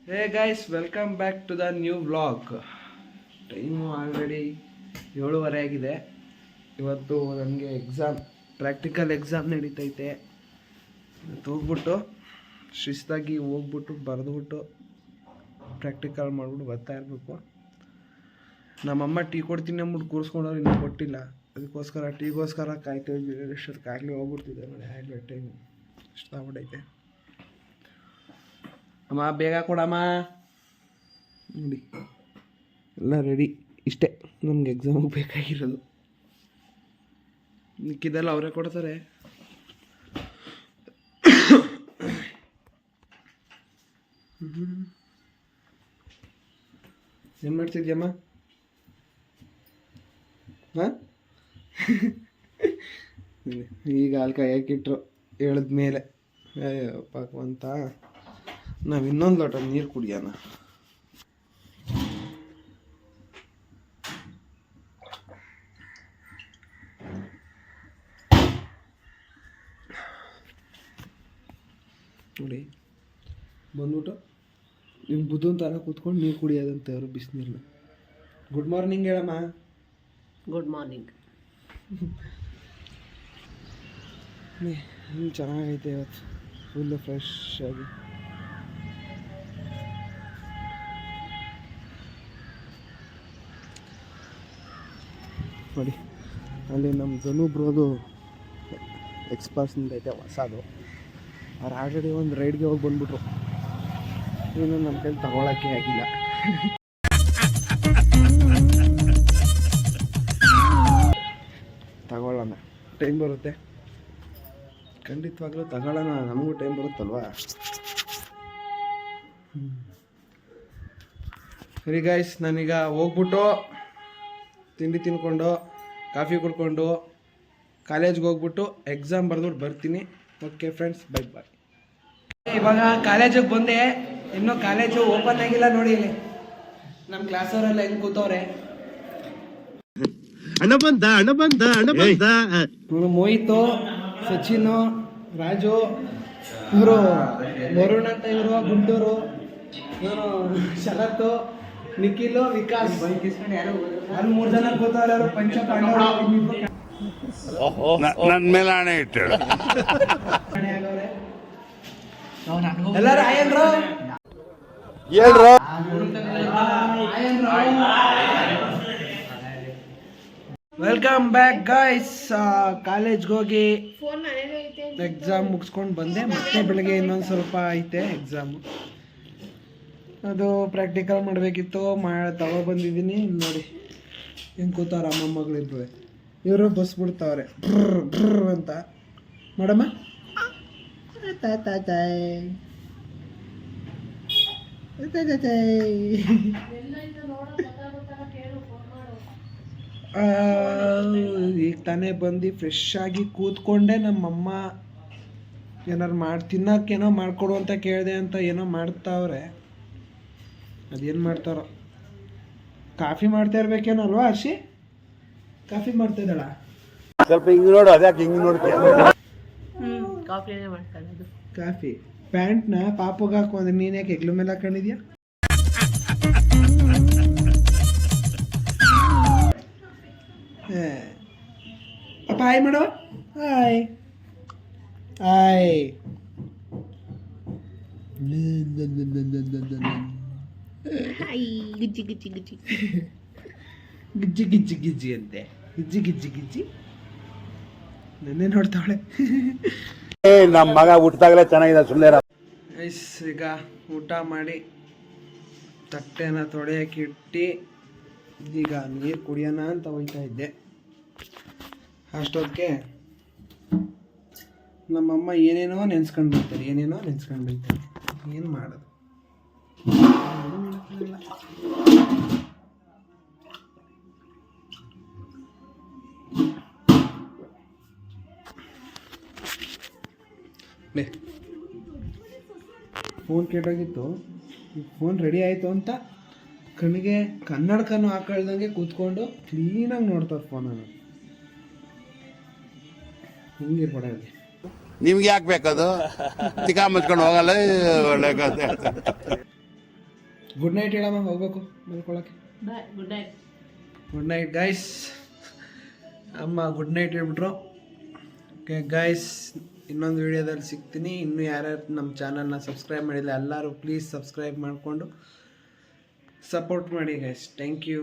Hey guys, welcome back to the new vlog. Time already 7:30 ಆಗಿದೆ. ಇವತ್ತು ನನಗೆ practical exam ನಡೀತೈತೆ. ಹೋಗ್ಬಿಟ್ಟು ಶಿಸ್ತಾಗಿ ಹೋಗ್ಬಿಟ್ಟು ಬರೆದ್ಬಿಟ್ಟು ಪ್ರಾಕ್ಟಿಕಲ್ ಮಾಡಿಬಿಟ್ಟು ಬರ್ತಾ ಇರಬೇಕು. ನಮ್ಮಮ್ಮ ಟೀ ಕೊಡ್ತೀನಿ ಅಂದ್ಬಿಟ್ಟು ಕೂರಿಸ್ಕೊಂಡವ್ರು ಇನ್ನೂ ಕೊಟ್ಟಿಲ್ಲ. ಅದಕ್ಕೋಸ್ಕರ ಟೀಗೋಸ್ಕರ ಕಾಯ್ತಾ ಇದ್ದೀವಿ. ಎಷ್ಟೊತ್ತಿಗಾಗಲೇ ಹೋಗ್ಬಿಡ್ತಿದ್ದೆ ನೋಡಿ. ಆಗಲೇ ಟೈಮು ಇಷ್ಟಾಗ್ಬಿಟ್ಟೈತೆ. ಅಮ್ಮ ಬೇಗ ಕೊಡಮ್ಮ. ನೋಡಿ ಎಲ್ಲ ರೆಡಿ. ಇಷ್ಟೇ ನಮ್ಗೆ ಎಕ್ಸಾಮಿಗೆ ಬೇಕಾಗಿರೋದು. ಮಿಕ್ಕಿದೆಲ್ಲ ಅವರೇ ಕೊಡ್ತಾರೆ. ಏನು ಮಾಡ್ತಿದ್ಯಮ್ಮ? ಹಾಂ, ಈಗ ಹಾಲು ಕಾಯಕ್ಕಿಟ್ರು ಹೇಳಿದ್ಮೇಲೆ ಪಾಕವಂತ ನಾವು ಇನ್ನೊಂದು ಲೋಟ ನೀರು ಕುಡಿಯೋಣ. ನೋಡಿ ಬಂದ್ಬಿಟ್ಟು ನಿಮ್ಮ ಬುದ್ಧನ ತರ ಕೂತ್ಕೊಂಡು ನೀರು ಕುಡಿಯೋದಂತೆ ಅವರು ಬಿಸಿನೀರನ್ನ. ಗುಡ್ ಮಾರ್ನಿಂಗ್ ಹೇಳಮ್ಮ. Good morning. ಚೆನ್ನಾಗೈತೆ ಇವತ್ತು, ಫುಲ್ಲು ಫ್ರೆಶ್ ಆಗಿ. ನೋಡಿ ಅಲ್ಲಿ ನಮ್ಮ ಧನುಬ್ರೋದು ಎಕ್ಸ್ಪಾರ್ಸ್ನಿಂದ ಐತೆ ಹೊಸದು. ಅವ್ರು ಆಲ್ರೆಡಿ ಒಂದು ರೈಡ್ಗೆ ಹೋಗಿ ಬಂದ್ಬಿಟ್ರು. ಇನ್ನು ನಮ್ಮ ಕೈಲಿ ತಗೊಳಕ್ಕೆ ಆಗಿಲ್ಲ. ತಗೊಳ್ಳೋಣ, ಟೈಮ್ ಬರುತ್ತೆ, ಖಂಡಿತವಾಗ್ಲೂ ತಗೊಳ್ಳೋಣ. ನಮಗೂ ಟೈಮ್ ಬರುತ್ತಲ್ವಾ. ಸರಿ ಗೈಸ್, ನಾನೀಗ ಹೋಗ್ಬಿಟ್ಟು ತಿಂಡಿ ತಿನ್ಕೊಂಡು ಕಾಫಿ ಕುಡ್ಕೊಂಡು ಕಾಲೇಜ್ಗೆ ಹೋಗ್ಬಿಟ್ಟು ಎಕ್ಸಾಮ್ ಬರೆದ್ಬಿಟ್ಟು ಬರ್ತೀನಿ. Okay friends, bye bye. ಇವಾಗ ಕಾಲೇಜಿಗೆ ಬಂದೆ. ಇನ್ನೂ ಕಾಲೇಜು ಓಪನ್ ಆಗಿಲ್ಲ. ನೋಡಿ ಇಲ್ಲಿ ನಮ್ಮ ಕ್ಲಾಸವರೆಲ್ಲ ಹೆಂಗೆ ಕೂತವ್ರೆ. ಮೋಹಿತು, ಸಚಿನು, ರಾಜು, ಇವರು ವರುಣ್ ಅಂತ, ಇವರು ಗುಂಟೂರು, ಇವರು ಶರತ್ತು, ನಿಖಿಲು, ವಿಕಾಸ್. ಅಲ್ಲಿ 3 ಜನ ಕೂತವ್ರೆ. ಅವರು ಪಂಚ ಪಾಂಡವರು. ನನ್ನ ಮೇಲೆ ಆಣೆ ಇಟ್ಟಳು. ಎಲ್ಲರೂ ಆಯನ್ರು ವೆಲ್ಕಮ್ ಬ್ಯಾಕ್ ಗೈಸ್. ಕಾಲೇಜ್ಗೆ ಹೋಗಿ ಎಕ್ಸಾಮ್ ಮುಗಿಸ್ಕೊಂಡು ಬಂದೆ. ಮತ್ತೆ ಬೆಳಗ್ಗೆ ಇನ್ನೊಂದು ಸ್ವಲ್ಪ ಐತೆ ಎಕ್ಸಾಮು. ಅದು ಪ್ರಾಕ್ಟಿಕಲ್ ಮಾಡಬೇಕಿತ್ತು, ತಗೊಬಂದಿದ್ದೀನಿ. ನೋಡಿ ಹೆಂಗೆ ಕೂತವ್ರ ಅಮ್ಮಮ್ಮಗಳಿಬ್ರು. ಇವರು ಬಸ್ ಬಿಡ್ತಾವ್ರೆ ಬ್ರ್ ಅಂತ. ಮಾಡಮ್ಮ ಈಗ ತಾನೇ ಬಂದು ಫ್ರೆಶ್ ಆಗಿ ಕೂತ್ಕೊಂಡೆ. ನಮ್ಮಮ್ಮ ಏನಾರು ತಿನ್ನೋಕ್ಕೇನೋ ಮಾಡಿಕೊಡು ಅಂತ ಕೇಳಿದೆ ಅಂತ ಏನೋ ಮಾಡ್ತಾವ್ರೆ. ಅದೇನು ಮಾಡ್ತಾರೋ. ಕಾಫಿ ಮಾಡ್ತಾ ಇರ್ಬೇಕೇನೋ ಅಲ್ವಾ ಹರ್ಷಿ? ಕಾಫಿ ಮಾಡ್ತಾ ಇದ್ದಾಳ. ಸ್ವಲ್ಪ ಹಿಂಗೆ ನೋಡು. ಅದ್ಯಾಕೆ ಹಿಂಗೆ ನೋಡ್ತೀಯ? ಕಾಫಿ ಪ್ಯಾಂಟ್ನ ಪಾಪುಗೆ ಹಾಕೊಂಡ್ರೆ ನೀನು ಯಾಕೆ ಹೆಗ್ಲ ಮೇಲೆ ಹಾಕೊಂಡಿದ್ಯಾ? ಅಪ್ಪ ಹಾಯ್ ಮಾಡೋ. Hi hi. ಗಿಜ್ಜಿ ಗಿಜ್ಜಿ ಗಿಜ್ಜಿ ಗಿಜ್ಜಿ ಗಿಜ್ಜಿ ಗಿಜ್ಜಿ ಅಂತೆ. ಗಿಜ್ಜಿ ಗಿಜ್ಜಿ ಗಿಜ್ಜಿ ನನ್ನೇ ನೋಡ್ತಾವಳೆ. ನಮ್ಮ ಮಗ ಹುಟ್ಟಿದಾಗಲೇ ಚೆನ್ನಾಗಿದೆ. ಸುಳ್ಳೇರ. ಈಗ ಊಟ ಮಾಡಿ ತಟ್ಟೆನ ತೊಳೆಯಕ್ಕೆ ಇಟ್ಟು ಈಗ ನೀರು ಕುಡಿಯೋಣ ಅಂತ ಹೋಗ್ತಾ ಇದ್ದೆ. ಅಷ್ಟೊತ್ತಿಗೆ ನಮ್ಮಮ್ಮ ಏನೇನೋ ನೆನ್ಸ್ಕೊಂಡು ಬರ್ತಾರೆ. ಏನು ಮಾಡೋದು? ಫೋನ್ ಕೆಟ್ಟೋಗಿತ್ತು. ಫೋನ್ ರೆಡಿ ಆಯಿತು ಅಂತ ಕಣ್ಣಿಗೆ ಕನ್ನಡಕನೂ ಹಾಕೊಳ್ದಂಗೆ ಕೂತ್ಕೊಂಡು ಕ್ಲೀನಾಗಿ ನೋಡ್ತಾರೆ ಫೋನನ್ನು. ಹಿಂಗಿರ್ಬೇಡ. ನಿಮ್ಗೆ ಯಾಕೆ ಬೇಕದು? ತಿಕ್ಕ ಮುಚ್ಕೊಂಡು ಹೋಗಲ್ಲ. ಒಳ್ಳೆ ಕಥೆ. ಗುಡ್ ನೈಟ್ ಹೇಳಮ್ಮ, ಹೋಗ್ಬೇಕು ಮಲ್ಕೊಳಕ್ಕೆ. Bye, good night. Good night guys. ಅಮ್ಮ ಗುಡ್ ನೈಟ್ ಹೇಳ್ಬಿಟ್ರು. ಓಕೆ ಗೈಸ್, ಇನ್ನೊಂದು ವಿಡಿಯೋದಲ್ಲಿ ಸಿಗ್ತೀನಿ. ಇನ್ನೂ ಯಾರ್ಯಾರು ನಮ್ಮ ಚಾನಲ್ನ ಸಬ್ಸ್ಕ್ರೈಬ್ ಮಾಡಿಲ್ಲ ಎಲ್ಲರೂ ಪ್ಲೀಸ್ ಸಬ್ಸ್ಕ್ರೈಬ್ ಮಾಡಿಕೊಂಡು ಸಪೋರ್ಟ್ ಮಾಡಿ ಗೈಸ್. Thank you.